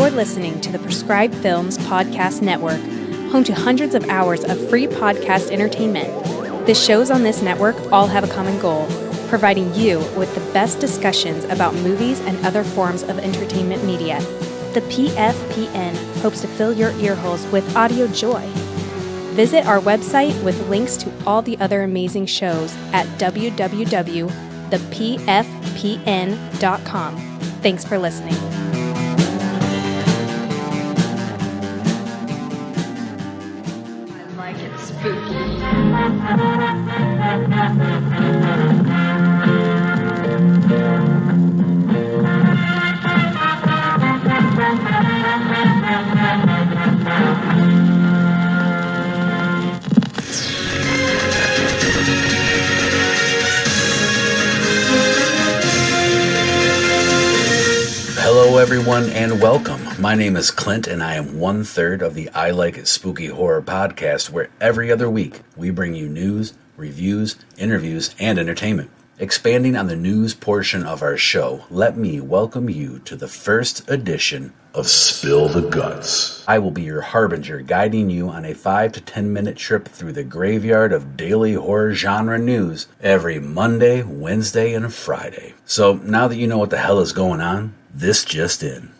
You're listening to the Prescribed Films Podcast Network, home to hundreds of hours of free podcast entertainment. The shows on this network all have a common goal, providing you with the best discussions about movies and other forms of entertainment media. The PFPN hopes to fill your earholes with audio joy. Visit our website with links to all the other amazing shows at www.thepfpn.com. Thanks for listening. I like it spooky. Hello everyone and welcome. My name is Clint and I am 1/3 of the I Like It Spooky Horror podcast, where every other week we bring you news, reviews, interviews, and entertainment. Expanding on the news portion of our show, let me welcome you to the first edition of Spill the Guts. I will be your harbinger, guiding you on a 5 to 10 minute trip through the graveyard of daily horror genre news every Monday, Wednesday, and Friday. So now that you know what the hell is going on, this just in.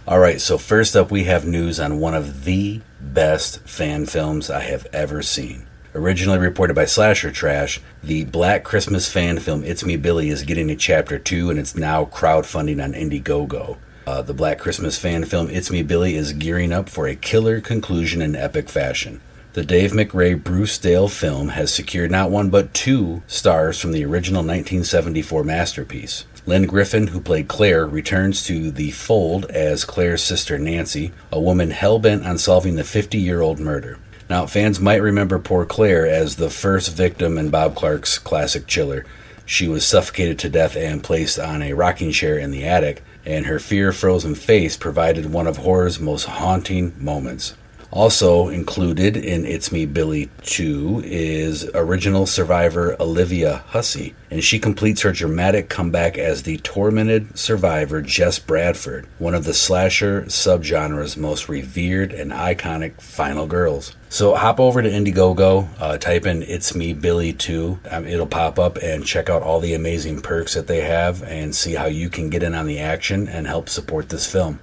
Alright, so first up we have news on one of the best fan films I have ever seen. Originally reported by Slasher Trash, the Black Christmas fan film It's Me Billy is getting a Chapter 2 and it's now crowdfunding on Indiegogo. The Black Christmas fan film It's Me Billy is gearing up for a killer conclusion in epic fashion. The Dave McRae Bruce Dale film has secured not one but two stars from the original 1974 masterpiece. Lynn Griffin, who played Claire, returns to the fold as Claire's sister Nancy, a woman hell-bent on solving the 50-year-old murder. Now, fans might remember poor Claire as the first victim in Bob Clark's classic Chiller. She was suffocated to death and placed on a rocking chair in the attic, and her fear-frozen face provided one of horror's most haunting moments. Also included in It's Me Billy 2 is original survivor Olivia Hussey, and she completes her dramatic comeback as the tormented survivor Jess Bradford, one of the slasher subgenre's most revered and iconic final girls. So hop over to Indiegogo, type in It's Me Billy 2, it'll pop up, and check out all the amazing perks that they have and see how you can get in on the action and help support this film.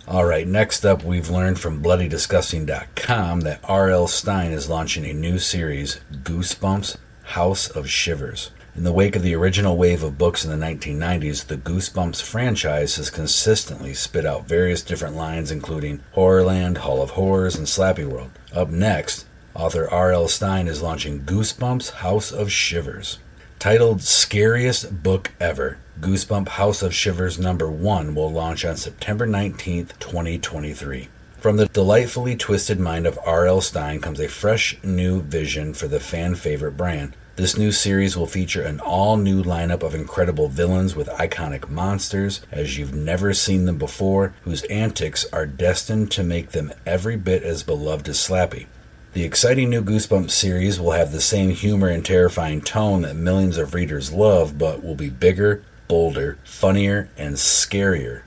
Alright, next up, we've learned from BloodyDisgusting.com that R.L. Stein is launching a new series, Goosebumps, House of Shivers. In the wake of the original wave of books in the 1990s, the Goosebumps franchise has consistently spit out various different lines, including Horrorland, Hall of Horrors, and Slappy World. Up next, author R.L. Stein is launching Goosebumps, House of Shivers. Titled Scariest Book Ever, Goosebumps House of Shivers #1 will launch on September 19th, 2023. From the delightfully twisted mind of R.L. Stein comes a fresh new vision for the fan-favorite brand. This new series will feature an all-new lineup of incredible villains with iconic monsters, as you've never seen them before, whose antics are destined to make them every bit as beloved as Slappy. The exciting new Goosebumps series will have the same humor and terrifying tone that millions of readers love, but will be bigger, bolder, funnier, and scarier.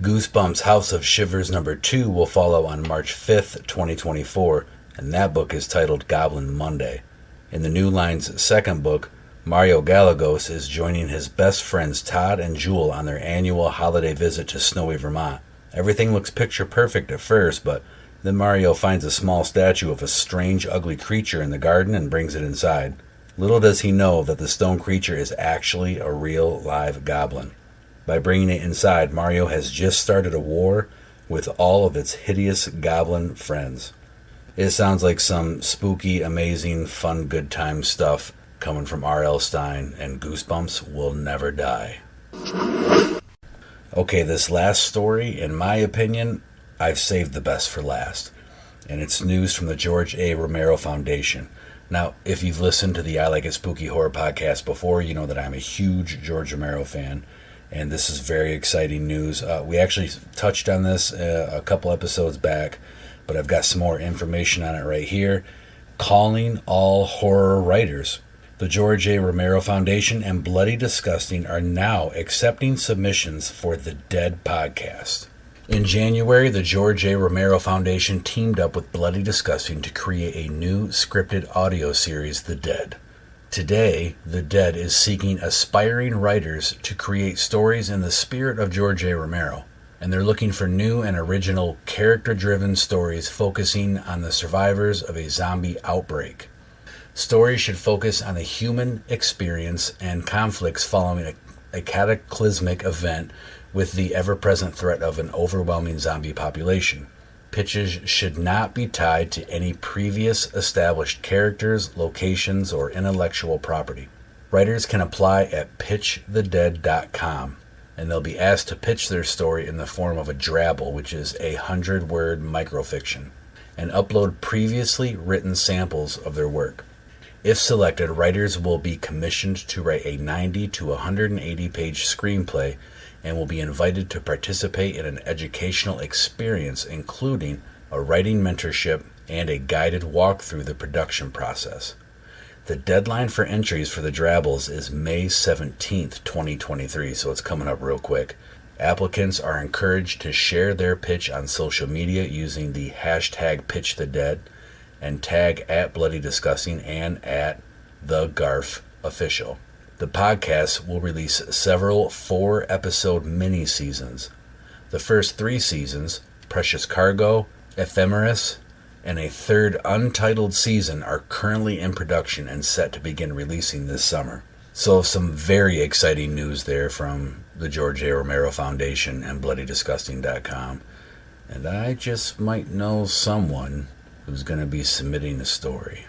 Goosebumps House of Shivers #2 will follow on March 5th, 2024, and that book is titled Goblin Monday. In the new line's second book, Mario Galagos is joining his best friends Todd and Jewel on their annual holiday visit to snowy Vermont. Everything looks picture perfect at first, but then Mario finds a small statue of a strange, ugly creature in the garden and brings it inside. Little does he know that the stone creature is actually a real live goblin. By bringing it inside, Mario has just started a war with all of its hideous goblin friends. It sounds like some spooky, amazing, fun, good time stuff coming from R.L. Stein, and Goosebumps will never die. Okay, this last story, in my opinion, I've saved the best for last, and it's news from the George A. Romero Foundation. Now, if you've listened to the I Like It Spooky Horror podcast before, you know that I'm a huge George Romero fan, and this is very exciting news. We actually touched on this a couple episodes back, but I've got some more information on it right here. Calling all horror writers. The George A. Romero Foundation and Bloody Disgusting are now accepting submissions for the Dead podcast. In January, the George A. Romero Foundation teamed up with Bloody Disgusting to create a new scripted audio series, The Dead. Today, The Dead is seeking aspiring writers to create stories in the spirit of George A. Romero, and they're looking for new and original character-driven stories focusing on the survivors of a zombie outbreak. Stories should focus on the human experience and conflicts following a cataclysmic event with the ever-present threat of an overwhelming zombie population. Pitches should not be tied to any previous established characters, locations, or intellectual property. Writers can apply at pitchthedead.com, and they'll be asked to pitch their story in the form of a drabble, which is a 100-word microfiction, and upload previously written samples of their work. If selected, writers will be commissioned to write a 90 to 180-page screenplay and will be invited to participate in an educational experience, including a writing mentorship and a guided walk through the production process. The deadline for entries for the drabbles is May 17th, 2023, so it's coming up real quick. Applicants are encouraged to share their pitch on social media using the hashtag PitchTheDead and tag at Bloody Disgusting and at The Garf Official. The podcast will release several 4-episode mini-seasons. The first 3 seasons, Precious Cargo, Ephemeris, and a third untitled season are currently in production and set to begin releasing this summer. So some very exciting news there from the George A. Romero Foundation and BloodyDisgusting.com. And I just might know someone who's going to be submitting a story.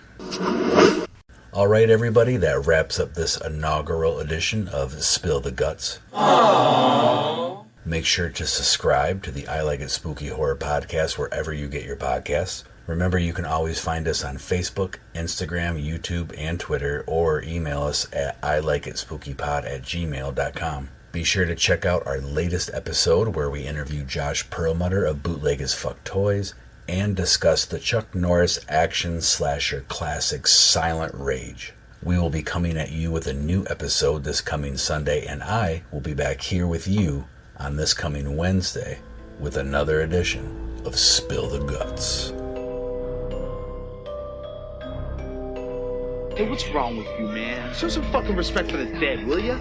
All right, everybody, that wraps up this inaugural edition of Spill the Guts. Aww. Make sure to subscribe to the I Like It Spooky Horror podcast wherever you get your podcasts. Remember, you can always find us on Facebook, Instagram, YouTube, and Twitter, or email us at ilikeiitspookypod@gmail.com. Be sure to check out our latest episode where we interview Josh Perlmutter of Bootleg as Fuck Toys and discuss the Chuck Norris action slasher classic Silent Rage. We will be coming at you with a new episode this coming Sunday, and I will be back here with you on this coming Wednesday with another edition of Spill the Guts. Hey, what's wrong with you, man? Show some fucking respect for the dead, will ya?